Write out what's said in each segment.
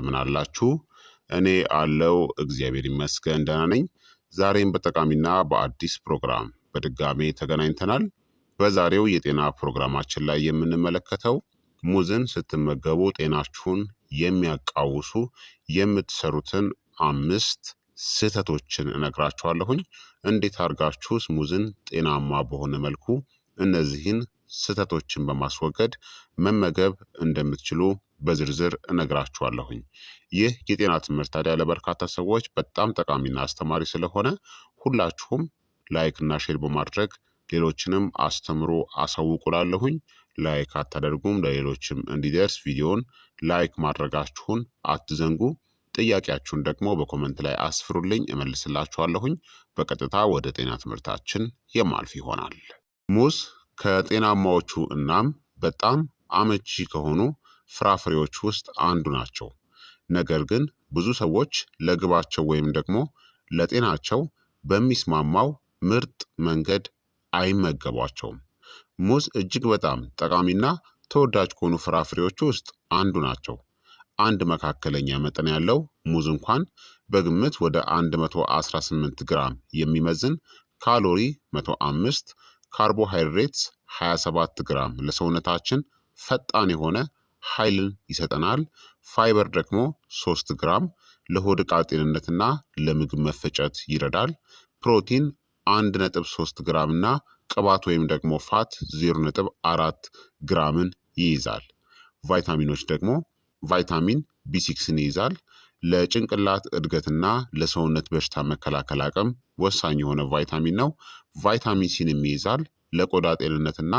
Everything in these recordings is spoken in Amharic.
ምን አላችሁ? እኔ አለው እግዚአብሔር ይመስገን ደህና ነኝ። ዛሬም በጠቃሚና በአዲስ ፕሮግራም በድጋሜ ተገናኝተናል። በዛሬው የጤና ፕሮግራማችን ላይ የምንመለከተው ሙዝን ስትመገቡ ጤናችሁን የሚያቃውሱ የምትሰሩትን 5 ስህተቶችን እነግራችኋለሁኝ። እንዴት አድርጋችሁስ ሙዝን ጤናማ በሆነ መልኩ እነዚህን ስህተቶችን በማስወገድ መመገብ እንደምትችሉ በዝርዝር እነግራችኋለሁኝ። ይህ የጤና ትምህርት ታዲያ ለበርካታ ሰዎች በጣም ጠቃሚና አስተማሪ ስለሆነ ሁላችሁም ላይክ እና ሼር በማድረግ ሌሎችንም አስተምሮ አሳውቁላለሁኝ። ላይክ አታደርጉም፣ ለሌሎችም እንዲደርስ ቪዲዮን ላይክ ማድረጋችሁን አትዘንጉ። ጥያቄያችሁን ደግሞ በኮመንት ላይ አስፍሩልኝ፣ እመልስላችኋለሁኝ። በቀጥታ ወደ ጤና ትምህርታችን የማልፍ ይሆናል። ሙዝ ከጤናማዎቹ እናም በጣም አመቺ ከሆኑ ፍራፍሬዎች ውስጥ አንዱ ናቸው። ነገር ግን ብዙ ሰዎች ለግባቸው ወይም ደግሞ ለጤናቸው በሚስማማው ምርጥ መንገድ አይመገቧቸውም። ሙዝ እጅግ በጣም ጠቃሚና ተወዳጅ ከሆኑ ፍራፍሬዎች ውስጥ አንዱ ናቸው። አንድ መካከለኛ መጠን ያለው ሙዝ እንኳን በግምት ወደ 118 ግራም የሚመዝን ካሎሪ 105፣ ካርቦሃይድሬትስ 27 ግራም ለሰውነታችን ፈጣን የሆነ ኃይልን ይሰጠናል። ፋይበር ደግሞ 3 ግራም ለሆድ ዕቃ ጤንነትና ለምግብ መፈጨት ይረዳል። ፕሮቲን 1.3 ግራም እና ቅባት ወይም ደግሞ ፋት 0.4 ግራምን ይይዛል። ቫይታሚኖች ደግሞ ቫይታሚን ቢ6ን ይይዛል። ለጭንቅላት እድገትና ለሰውነት በሽታ መከላከል አቅም ወሳኝ የሆነ ቫይታሚን ነው። ቫይታሚን ሲንም ይይዛል። ለቆዳ ጤንነትና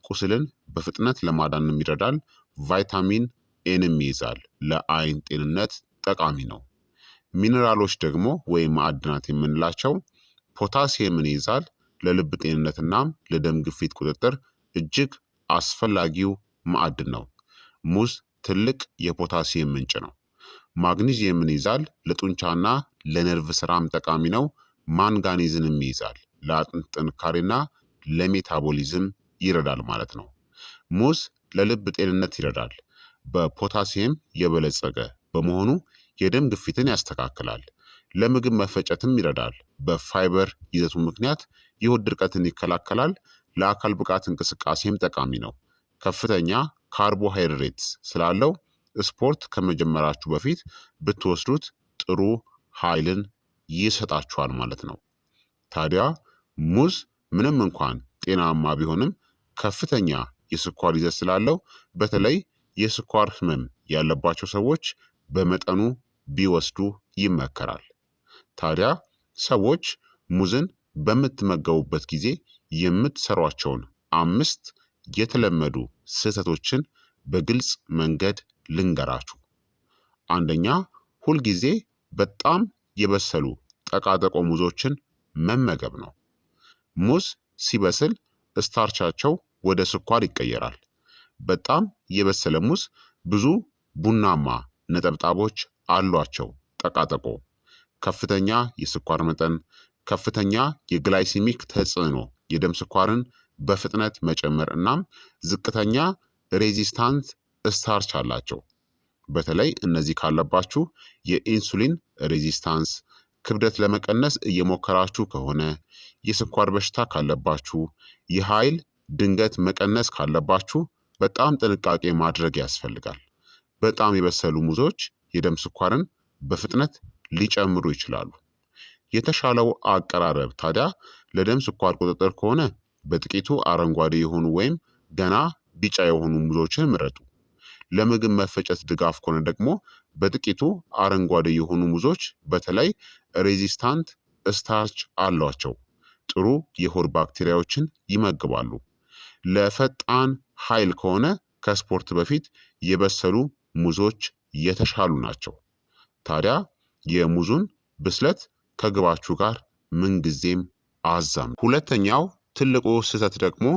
ቁስልን በፍጥነት ለማዳንም ይረዳል። ቫይታሚን ኤንም ይይዛል። ለአይን ጤንነት ጠቃሚ ነው። ሚነራሎች ደግሞ ወይም ማዕድናት የምንላቸው ፖታሲየምን ይይዛል። ለልብ ጤንነትና ለደም ግፊት ቁጥጥር እጅግ አስፈላጊው ማዕድን ነው። ሙዝ ትልቅ የፖታሲየም ምንጭ ነው። ማግኒዚየምን ይይዛል። ለጡንቻና ለነርቭ ስራም ጠቃሚ ነው። ማንጋኒዝንም ይይዛል። ለአጥንት ጥንካሬና ለሜታቦሊዝም ይረዳል ማለት ነው። ሙዝ ለልብ ጤንነት ይረዳል። በፖታሲየም የበለጸገ በመሆኑ የደም ግፊትን ያስተካክላል። ለምግብ መፈጨትም ይረዳል። በፋይበር ይዘቱ ምክንያት የሆድ ድርቀትን ይከላከላል። ለአካል ብቃት እንቅስቃሴም ጠቃሚ ነው። ከፍተኛ ካርቦሃይድሬትስ ስላለው ስፖርት ከመጀመራችሁ በፊት ብትወስዱት ጥሩ ኃይልን ይሰጣችኋል ማለት ነው። ታዲያ ሙዝ ምንም እንኳን ጤናማ ቢሆንም ከፍተኛ የስኳር ይዘት ስላለው በተለይ የስኳር ህመም ያለባቸው ሰዎች በመጠኑ ቢወስዱ ይመከራል። ታዲያ ሰዎች ሙዝን በምትመገቡበት ጊዜ የምትሰሯቸውን 5 የተለመዱ ስህተቶችን በግልጽ መንገድ ልንገራችሁ። አንደኛ፣ ሁልጊዜ በጣም የበሰሉ ጠቃጠቆ ሙዞችን መመገብ ነው። ሙዝ ሲበስል ስታርቻቸው ወደ ስኳር ይቀየራል። በጣም የበሰለ ሙዝ ብዙ ቡናማ ነጠብጣቦች አሏቸው። ጠቃጠቆ ከፍተኛ የስኳር መጠን፣ ከፍተኛ የግላይሲሚክ ተጽዕኖ፣ የደም ስኳርን በፍጥነት መጨመር እናም ዝቅተኛ ሬዚስታንት ስታርች አላቸው። በተለይ እነዚህ ካለባችሁ የኢንሱሊን ሬዚስታንስ፣ ክብደት ለመቀነስ እየሞከራችሁ ከሆነ፣ የስኳር በሽታ ካለባችሁ፣ የኃይል ድንገት መቀነስ ካለባችሁ በጣም ጥንቃቄ ማድረግ ያስፈልጋል። በጣም የበሰሉ ሙዞች የደም ስኳርን በፍጥነት ሊጨምሩ ይችላሉ። የተሻለው አቀራረብ ታዲያ ለደም ስኳር ቁጥጥር ከሆነ በጥቂቱ አረንጓዴ የሆኑ ወይም ገና ቢጫ የሆኑ ሙዞችን ምረጡ። ለምግብ መፈጨት ድጋፍ ከሆነ ደግሞ በጥቂቱ አረንጓዴ የሆኑ ሙዞች በተለይ ሬዚስታንት ስታርች አሏቸው። ጥሩ የሆድ ባክቴሪያዎችን ይመግባሉ። ለፈጣን ኃይል ከሆነ ከስፖርት በፊት የበሰሉ ሙዞች የተሻሉ ናቸው። ታዲያ የሙዙን ብስለት ከግባችሁ ጋር ምንጊዜም አዛምዱ። ሁለተኛው ትልቁ ስህተት ደግሞ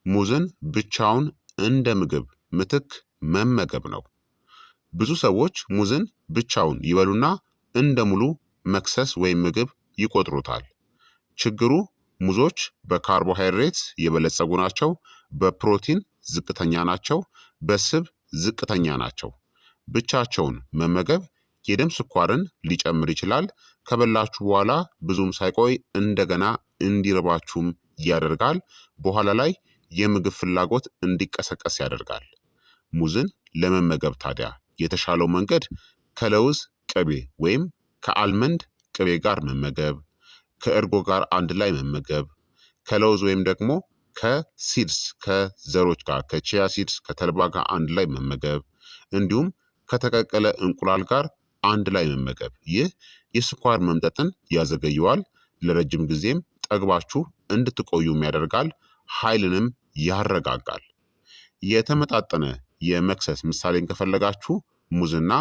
ሙዝን ብቻውን እንደ ምግብ ምትክ መመገብ ነው። ብዙ ሰዎች ሙዝን ብቻውን ይበሉና እንደ ሙሉ መክሰስ ወይም ምግብ ይቆጥሩታል። ችግሩ ሙዞች በካርቦሃይድሬትስ የበለጸጉ ናቸው፣ በፕሮቲን ዝቅተኛ ናቸው፣ በስብ ዝቅተኛ ናቸው። ብቻቸውን መመገብ የደም ስኳርን ሊጨምር ይችላል። ከበላችሁ በኋላ ብዙም ሳይቆይ እንደገና እንዲርባችሁም ያደርጋል። በኋላ ላይ የምግብ ፍላጎት እንዲቀሰቀስ ያደርጋል። ሙዝን ለመመገብ ታዲያ የተሻለው መንገድ ከለውዝ ቅቤ ወይም ከአልመንድ ቅቤ ጋር መመገብ፣ ከእርጎ ጋር አንድ ላይ መመገብ፣ ከለውዝ ወይም ደግሞ ከሲድስ ከዘሮች ጋር ከቺያ ሲድስ ከተልባ ጋር አንድ ላይ መመገብ፣ እንዲሁም ከተቀቀለ እንቁላል ጋር አንድ ላይ መመገብ። ይህ የስኳር መምጠጥን ያዘገየዋል። ለረጅም ጊዜም ጠግባችሁ እንድትቆዩም ያደርጋል። ኃይልንም ያረጋጋል። የተመጣጠነ የመክሰስ ምሳሌን ከፈለጋችሁ ሙዝና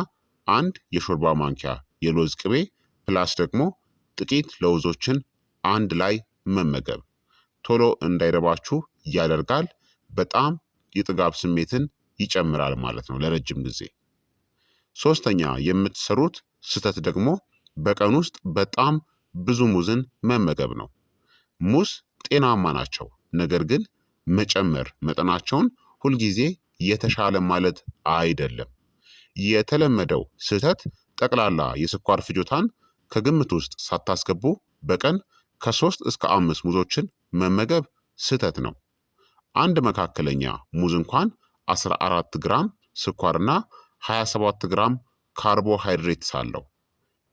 አንድ የሾርባ ማንኪያ የለውዝ ቅቤ ፕላስ ደግሞ ጥቂት ለውዞችን አንድ ላይ መመገብ ቶሎ እንዳይረባችሁ ያደርጋል። በጣም የጥጋብ ስሜትን ይጨምራል ማለት ነው ለረጅም ጊዜ። ሶስተኛ የምትሰሩት ስህተት ደግሞ በቀን ውስጥ በጣም ብዙ ሙዝን መመገብ ነው። ሙዝ ጤናማ ናቸው፣ ነገር ግን መጨመር መጠናቸውን ሁልጊዜ የተሻለ ማለት አይደለም። የተለመደው ስህተት ጠቅላላ የስኳር ፍጆታን ከግምት ውስጥ ሳታስገቡ በቀን ከ3 እስከ 5 ሙዞችን መመገብ ስህተት ነው። አንድ መካከለኛ ሙዝ እንኳን 14 ግራም ስኳርና 27 ግራም ካርቦሃይድሬትስ አለው።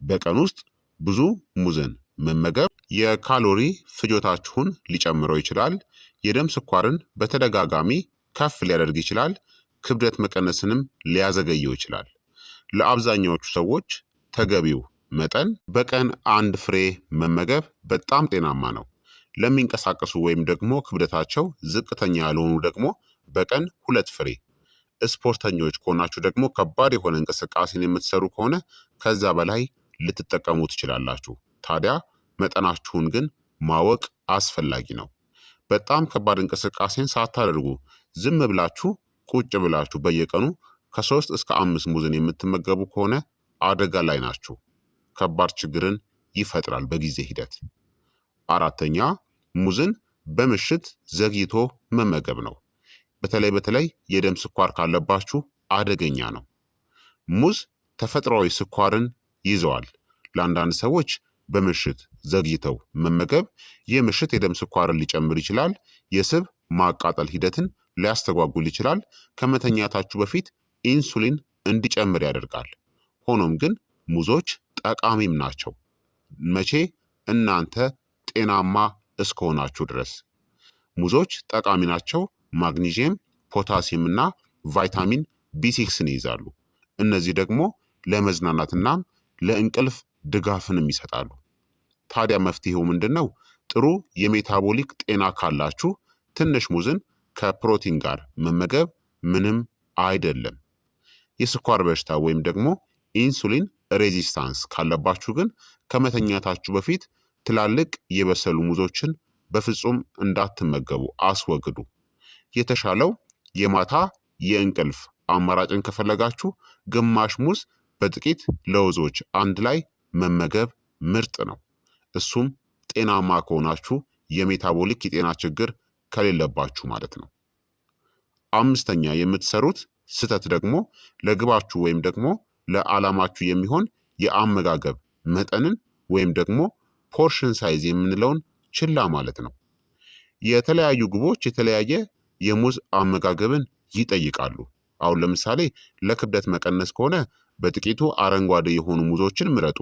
በቀን ውስጥ ብዙ ሙዝን መመገብ የካሎሪ ፍጆታችሁን ሊጨምረው ይችላል። የደም ስኳርን በተደጋጋሚ ከፍ ሊያደርግ ይችላል። ክብደት መቀነስንም ሊያዘገየው ይችላል። ለአብዛኛዎቹ ሰዎች ተገቢው መጠን በቀን አንድ ፍሬ መመገብ በጣም ጤናማ ነው። ለሚንቀሳቀሱ ወይም ደግሞ ክብደታቸው ዝቅተኛ ያልሆኑ ደግሞ በቀን 2 ፍሬ፣ ስፖርተኞች ከሆናችሁ ደግሞ ከባድ የሆነ እንቅስቃሴን የምትሰሩ ከሆነ ከዛ በላይ ልትጠቀሙ ትችላላችሁ። ታዲያ መጠናችሁን ግን ማወቅ አስፈላጊ ነው። በጣም ከባድ እንቅስቃሴን ሳታደርጉ ዝም ብላችሁ ቁጭ ብላችሁ በየቀኑ ከ3 እስከ 5 ሙዝን የምትመገቡ ከሆነ አደጋ ላይ ናችሁ። ከባድ ችግርን ይፈጥራል በጊዜ ሂደት። አራተኛ ሙዝን በምሽት ዘግይቶ መመገብ ነው። በተለይ የደም ስኳር ካለባችሁ አደገኛ ነው። ሙዝ ተፈጥሯዊ ስኳርን ይዘዋል። ለአንዳንድ ሰዎች በምሽት ዘግይተው መመገብ የምሽት የደም ስኳርን ሊጨምር ይችላል። የስብ ማቃጠል ሂደትን ሊያስተጓጉል ይችላል። ከመተኛታችሁ በፊት ኢንሱሊን እንዲጨምር ያደርጋል። ሆኖም ግን ሙዞች ጠቃሚም ናቸው። መቼ? እናንተ ጤናማ እስከሆናችሁ ድረስ። ሙዞች ጠቃሚ ናቸው። ማግኒዥየም፣ ፖታሲየም እና ቫይታሚን ቢ6ን ይይዛሉ። እነዚህ ደግሞ ለመዝናናትና ለእንቅልፍ ድጋፍንም ይሰጣሉ። ታዲያ መፍትሄው ምንድን ነው? ጥሩ የሜታቦሊክ ጤና ካላችሁ ትንሽ ሙዝን ከፕሮቲን ጋር መመገብ ምንም አይደለም። የስኳር በሽታ ወይም ደግሞ ኢንሱሊን ሬዚስታንስ ካለባችሁ ግን ከመተኛታችሁ በፊት ትላልቅ የበሰሉ ሙዞችን በፍጹም እንዳትመገቡ አስወግዱ። የተሻለው የማታ የእንቅልፍ አማራጭን ከፈለጋችሁ ግማሽ ሙዝ በጥቂት ለውዞች አንድ ላይ መመገብ ምርጥ ነው። እሱም ጤናማ ከሆናችሁ የሜታቦሊክ የጤና ችግር ከሌለባችሁ ማለት ነው። አምስተኛ የምትሰሩት ስህተት ደግሞ ለግባችሁ ወይም ደግሞ ለዓላማችሁ የሚሆን የአመጋገብ መጠንን ወይም ደግሞ ፖርሽን ሳይዝ የምንለውን ችላ ማለት ነው። የተለያዩ ግቦች የተለያየ የሙዝ አመጋገብን ይጠይቃሉ። አሁን ለምሳሌ ለክብደት መቀነስ ከሆነ በጥቂቱ አረንጓዴ የሆኑ ሙዞችን ምረጡ።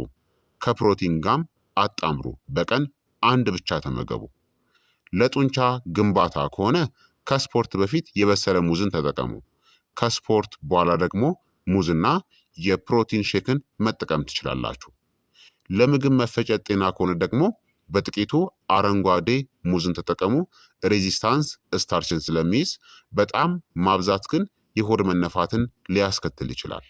ከፕሮቲን ጋም አጣምሩ። በቀን አንድ ብቻ ተመገቡ። ለጡንቻ ግንባታ ከሆነ ከስፖርት በፊት የበሰለ ሙዝን ተጠቀሙ። ከስፖርት በኋላ ደግሞ ሙዝና የፕሮቲን ሼክን መጠቀም ትችላላችሁ። ለምግብ መፈጨት ጤና ከሆነ ደግሞ በጥቂቱ አረንጓዴ ሙዝን ተጠቀሙ። ሬዚስታንስ ስታርችን ስለሚይዝ፣ በጣም ማብዛት ግን የሆድ መነፋትን ሊያስከትል ይችላል።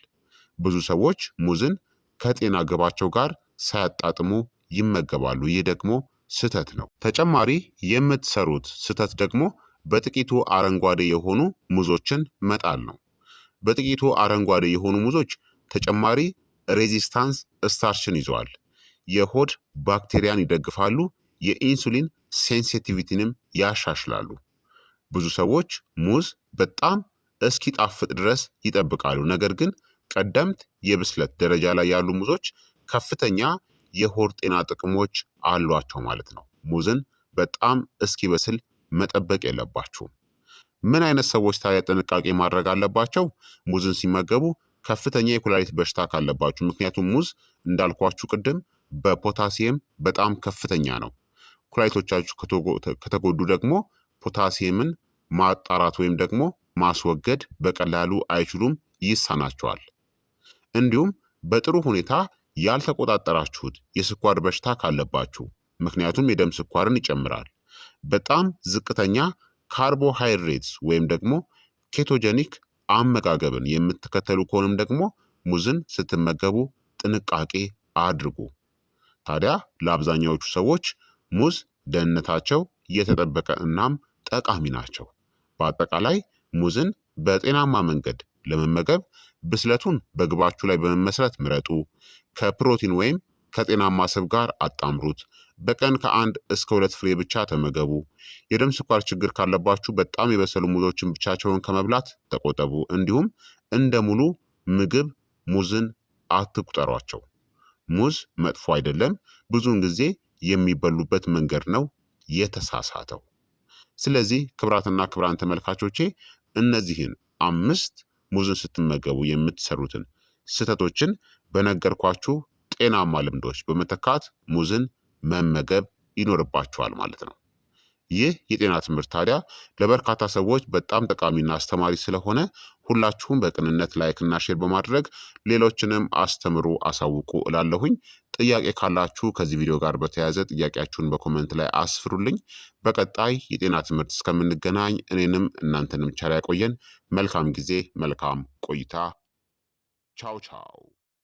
ብዙ ሰዎች ሙዝን ከጤና ግባቸው ጋር ሳያጣጥሙ ይመገባሉ። ይህ ደግሞ ስህተት ነው። ተጨማሪ የምትሰሩት ስህተት ደግሞ በጥቂቱ አረንጓዴ የሆኑ ሙዞችን መጣል ነው። በጥቂቱ አረንጓዴ የሆኑ ሙዞች ተጨማሪ ሬዚስታንስ ስታርችን ይዘዋል። የሆድ ባክቴሪያን ይደግፋሉ። የኢንሱሊን ሴንሲቲቪቲንም ያሻሽላሉ። ብዙ ሰዎች ሙዝ በጣም እስኪጣፍጥ ድረስ ይጠብቃሉ። ነገር ግን ቀደምት የብስለት ደረጃ ላይ ያሉ ሙዞች ከፍተኛ የሆድ ጤና ጥቅሞች አሏቸው ማለት ነው። ሙዝን በጣም እስኪበስል መጠበቅ የለባችሁም። ምን አይነት ሰዎች ታዲያ ጥንቃቄ ማድረግ አለባቸው? ሙዝን ሲመገቡ ከፍተኛ የኩላሊት በሽታ ካለባችሁ፣ ምክንያቱም ሙዝ እንዳልኳችሁ ቅድም በፖታሲየም በጣም ከፍተኛ ነው። ኩላሊቶቻችሁ ከተጎዱ ደግሞ ፖታሲየምን ማጣራት ወይም ደግሞ ማስወገድ በቀላሉ አይችሉም፣ ይሳናቸዋል። እንዲሁም በጥሩ ሁኔታ ያልተቆጣጠራችሁት የስኳር በሽታ ካለባችሁ፣ ምክንያቱም የደም ስኳርን ይጨምራል። በጣም ዝቅተኛ ካርቦሃይድሬትስ ወይም ደግሞ ኬቶጀኒክ አመጋገብን የምትከተሉ ከሆንም ደግሞ ሙዝን ስትመገቡ ጥንቃቄ አድርጉ። ታዲያ ለአብዛኛዎቹ ሰዎች ሙዝ ደህንነታቸው የተጠበቀ እናም ጠቃሚ ናቸው። በአጠቃላይ ሙዝን በጤናማ መንገድ ለመመገብ ብስለቱን በግባችሁ ላይ በመመስረት ምረጡ። ከፕሮቲን ወይም ከጤናማ ስብ ጋር አጣምሩት። በቀን ከ1 እስከ 2 ፍሬ ብቻ ተመገቡ። የደም ስኳር ችግር ካለባችሁ በጣም የበሰሉ ሙዞችን ብቻቸውን ከመብላት ተቆጠቡ። እንዲሁም እንደ ሙሉ ምግብ ሙዝን አትቁጠሯቸው። ሙዝ መጥፎ አይደለም፣ ብዙውን ጊዜ የሚበሉበት መንገድ ነው የተሳሳተው። ስለዚህ ክቡራትና ክቡራን ተመልካቾቼ እነዚህን 5 ሙዝን ስትመገቡ የምትሰሩትን ስህተቶችን በነገርኳችሁ ጤናማ ልምዶች በመተካት ሙዝን መመገብ ይኖርባችኋል ማለት ነው። ይህ የጤና ትምህርት ታዲያ ለበርካታ ሰዎች በጣም ጠቃሚና አስተማሪ ስለሆነ ሁላችሁም በቅንነት ላይክና ሼር በማድረግ ሌሎችንም አስተምሩ፣ አሳውቁ እላለሁኝ። ጥያቄ ካላችሁ ከዚህ ቪዲዮ ጋር በተያያዘ ጥያቄያችሁን በኮመንት ላይ አስፍሩልኝ። በቀጣይ የጤና ትምህርት እስከምንገናኝ እኔንም እናንተንም ቸር ያቆየን። መልካም ጊዜ፣ መልካም ቆይታ። ቻው ቻው።